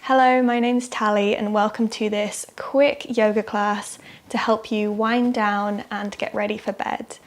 Hello, my name's Tally and welcome to this quick yoga class to help you wind down and get ready for bed.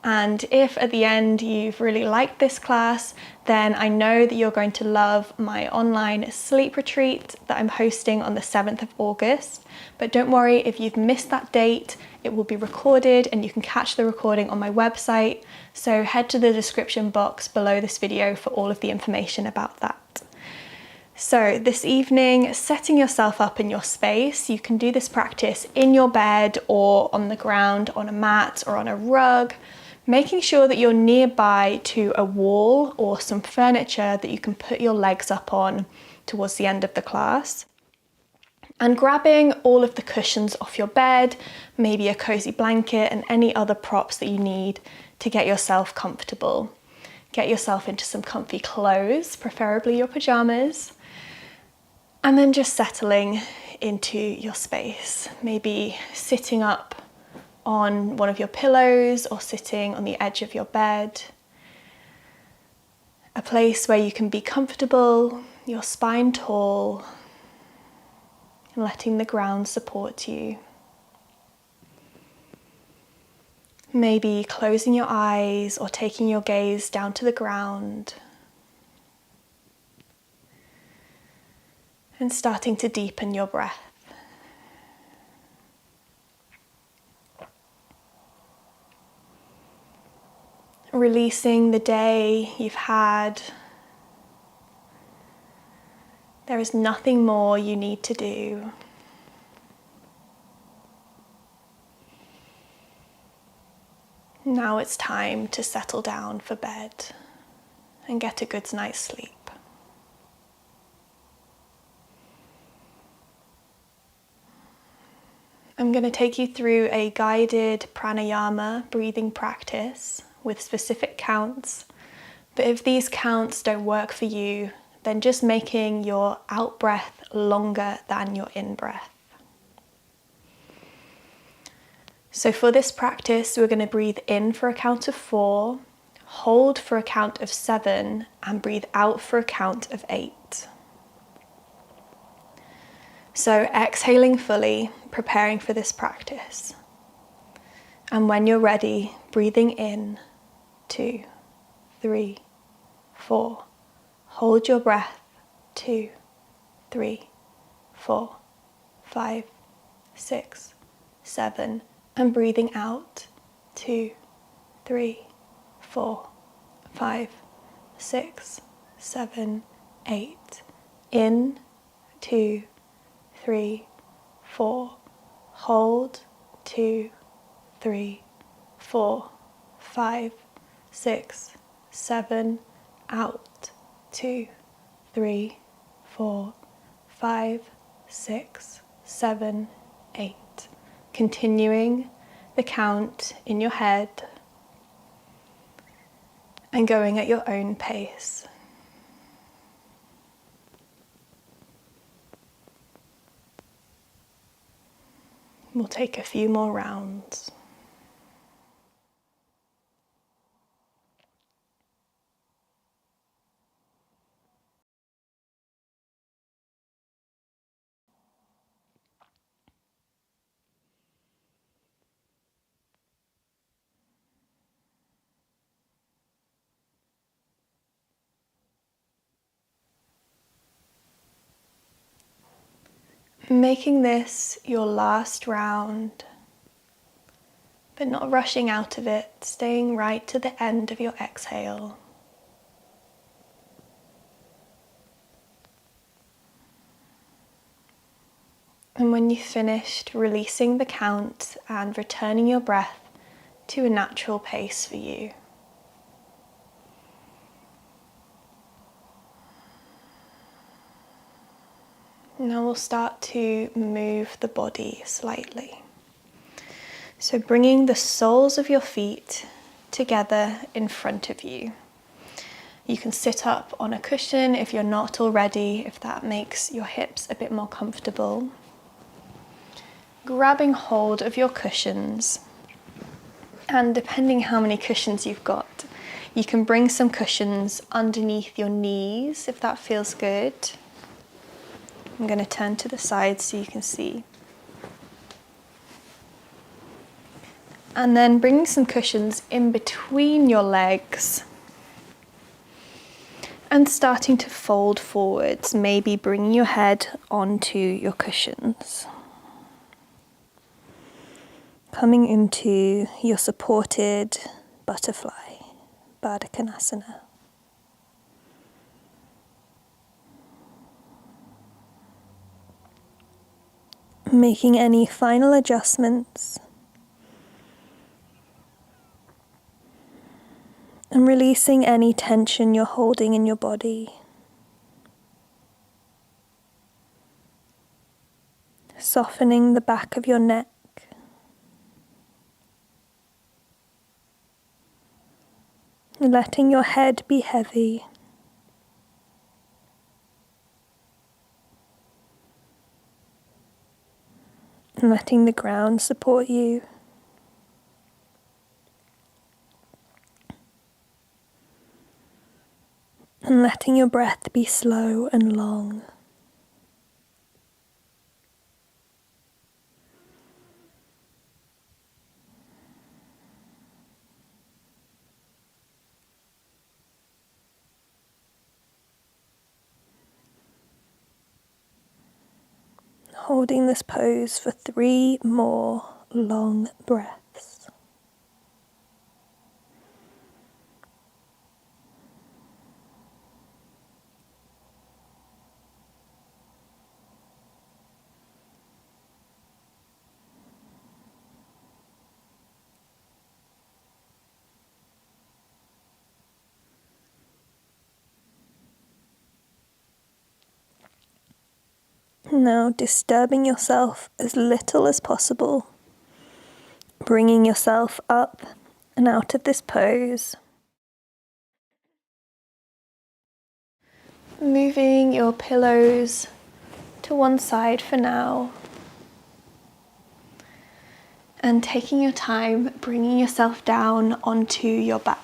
And if at the end you've really liked this class, then I know that you're going to love my online sleep retreat that I'm hosting on the 7th of August. But don't worry, if you've missed that date, it will be recorded and you can catch the recording on my website. So head to the description box below this video for all of the information about that. So this evening, setting yourself up in your space, you can do this practice in your bed or on the ground, on a mat or on a rug, making sure that you're nearby to a wall or some furniture that you can put your legs up on towards the end of the class. And grabbing all of the cushions off your bed, maybe a cozy blanket and any other props that you need to get yourself comfortable. Get yourself into some comfy clothes, preferably your pajamas. And then just settling into your space, maybe sitting up on one of your pillows or sitting on the edge of your bed. A place where you can be comfortable, your spine tall, and letting the ground support you. Maybe closing your eyes or taking your gaze down to the ground. And starting to deepen your breath. Releasing the day you've had. There is nothing more you need to do. Now it's time to settle down for bed and get a good night's sleep. I'm going to take you through a guided pranayama breathing practice with specific counts, but if these counts don't work for you, then just making your out breath longer than your in breath. So for this practice, we're going to breathe in for a count of 4, hold for a count of 7, and breathe out for a count of 8. So exhaling fully, preparing for this practice. And when you're ready, breathing in, 2, 3, 4. Hold your breath, 2, 3, 4, 5, 6, 7. And breathing out, 2, 3, 4, 5, 6, 7, 8. In, 2, 3, 4, hold, 2, 3, 4, 5, 6, 7, out, 2, 3, 4, 5, 6, 7, 8. Continuing the count in your head and going at your own pace. We'll take a few more rounds. Making this your last round, but not rushing out of it, staying right to the end of your exhale. And when you've finished, releasing the count and returning your breath to a natural pace for you. Now we'll start to move the body slightly. So bringing the soles of your feet together in front of you. You can sit up on a cushion if you're not already, if that makes your hips a bit more comfortable. Grabbing hold of your cushions, and depending how many cushions you've got, you can bring some cushions underneath your knees if that feels good. I'm going to turn to the side so you can see. And then bringing some cushions in between your legs and starting to fold forwards, maybe bringing your head onto your cushions. Coming into your supported butterfly, Baddha Konasana. Making any final adjustments and releasing any tension you're holding in your body. Softening the back of your neck. Letting your head be heavy. And letting the ground support you. And letting your breath be slow and long. Holding this pose for 3 more long breaths. Now disturbing yourself as little as possible, bringing yourself up and out of this pose. Moving your pillows to one side for now. And taking your time, bringing yourself down onto your back.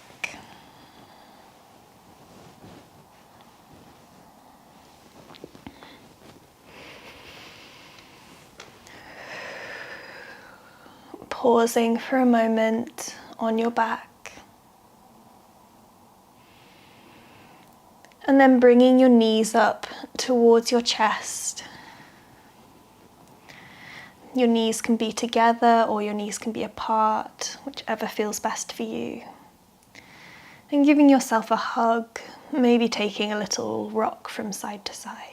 Pausing for a moment on your back. And then bringing your knees up towards your chest. Your knees can be together or your knees can be apart, whichever feels best for you. And giving yourself a hug, maybe taking a little rock from side to side.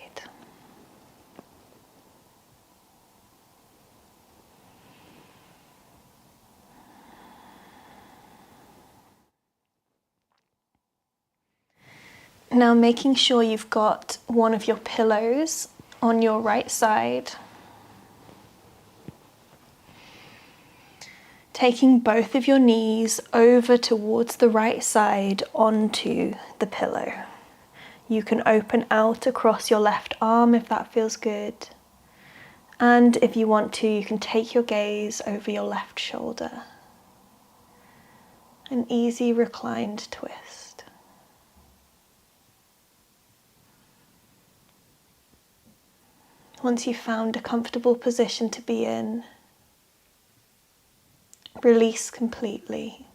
Now making sure you've got one of your pillows on your right side. Taking both of your knees over towards the right side onto the pillow. You can open out across your left arm if that feels good. And if you want to, you can take your gaze over your left shoulder. An easy reclined twist. Once you've found a comfortable position to be in, release completely.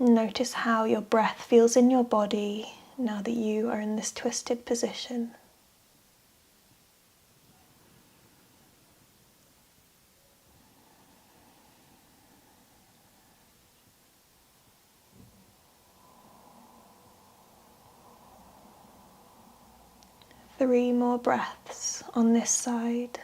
Notice how your breath feels in your body now that you are in this twisted position. Three more breaths on this side.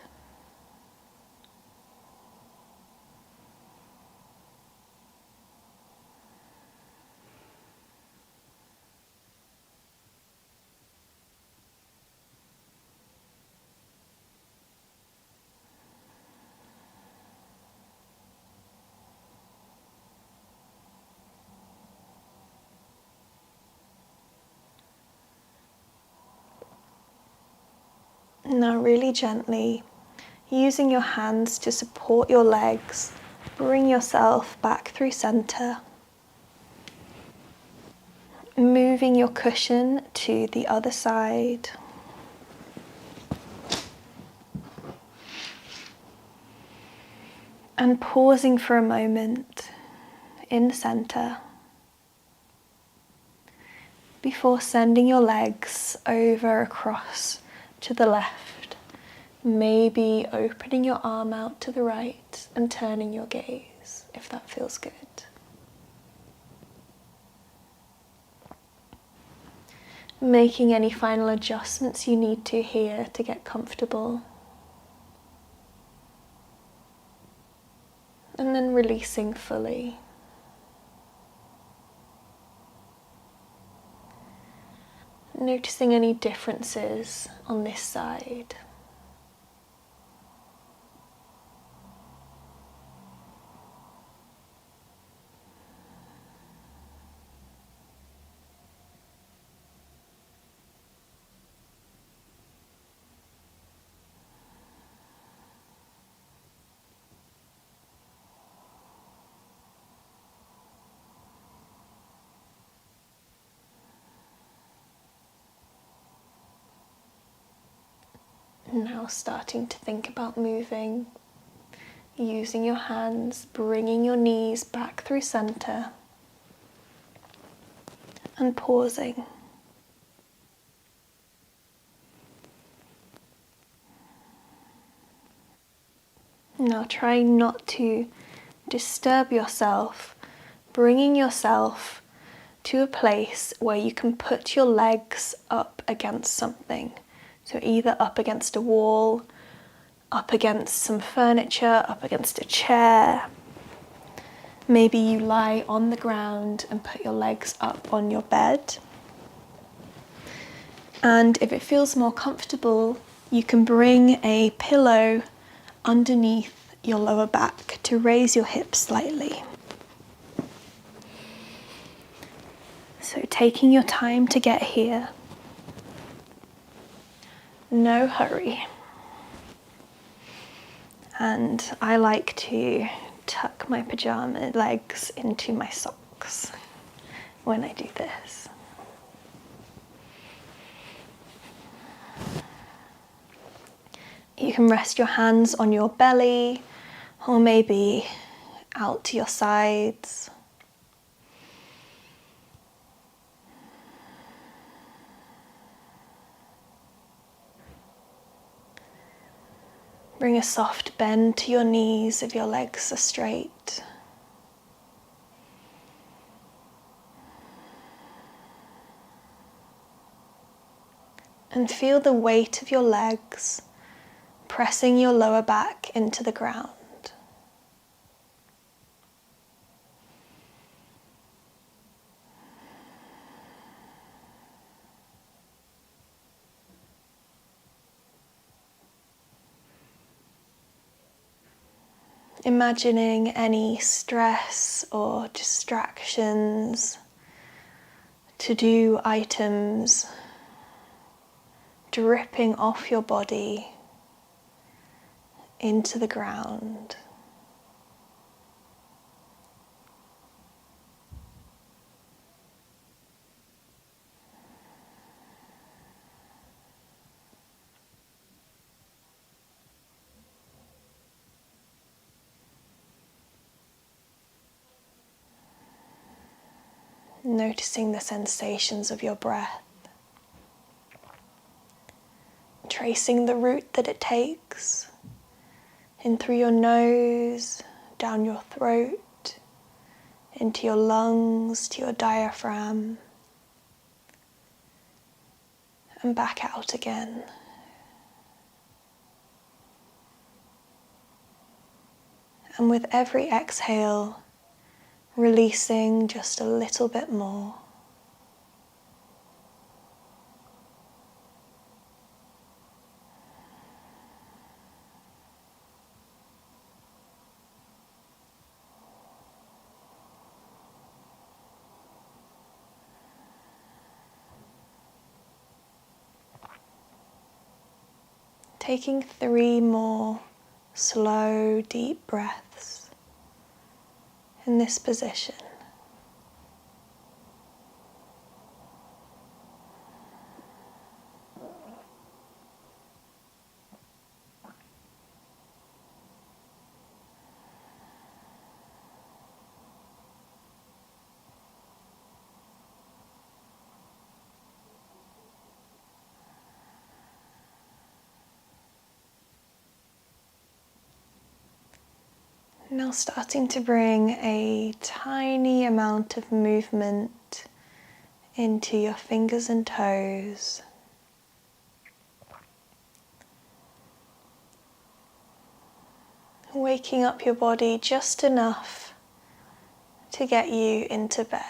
Now really gently, using your hands to support your legs, bring yourself back through center. moving your cushion to the other side. And pausing for a moment in the center before sending your legs over across to the left, maybe opening your arm out to the right and turning your gaze if that feels good. Making any final adjustments you need to here to get comfortable. And then releasing fully. Noticing any differences on this side. Now starting to think about moving, using your hands, bringing your knees back through center and pausing. Now try not to disturb yourself, bringing yourself to a place where you can put your legs up against something. So either up against a wall, up against some furniture, up against a chair. Maybe you lie on the ground and put your legs up on your bed. And if it feels more comfortable, you can bring a pillow underneath your lower back to raise your hips slightly. So taking your time to get here. No hurry. And I like to tuck my pajama legs into my socks when I do this. You can rest your hands on your belly or maybe out to your sides. Bring a soft bend to your knees if your legs are straight. And feel the weight of your legs pressing your lower back into the ground. Imagining any stress or distractions, to-do items dripping off your body into the ground. Noticing the sensations of your breath. Tracing the route that it takes in through your nose, down your throat, into your lungs, to your diaphragm, and back out again. And with every exhale, releasing just a little bit more. Taking 3 more slow, deep breaths in this position. Now starting to bring a tiny amount of movement into your fingers and toes. Waking up your body just enough to get you into bed.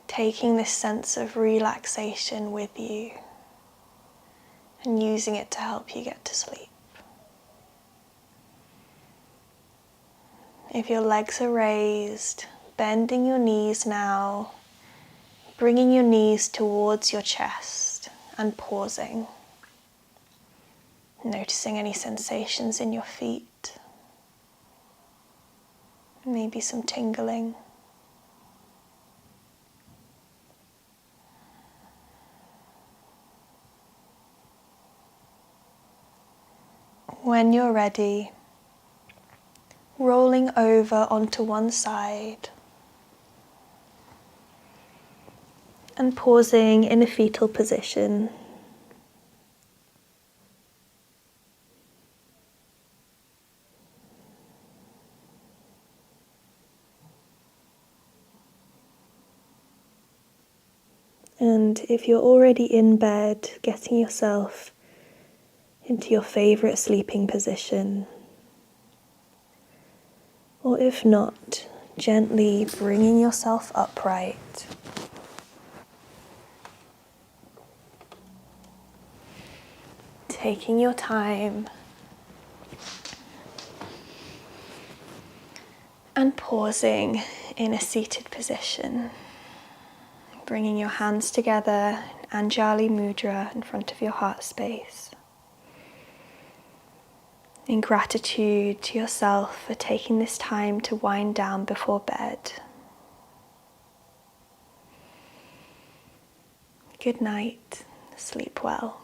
Taking this sense of relaxation with you and using it to help you get to sleep. If your legs are raised, bending your knees now, bringing your knees towards your chest and pausing. Noticing any sensations in your feet, maybe some tingling. When you're ready, rolling over onto one side and pausing in a fetal position. And if you're already in bed, getting yourself into your favorite sleeping position. Or if not, gently bringing yourself upright. Taking your time and pausing in a seated position. Bringing your hands together, Anjali Mudra in front of your heart space. In gratitude to yourself for taking this time to wind down before bed. Good night, sleep well.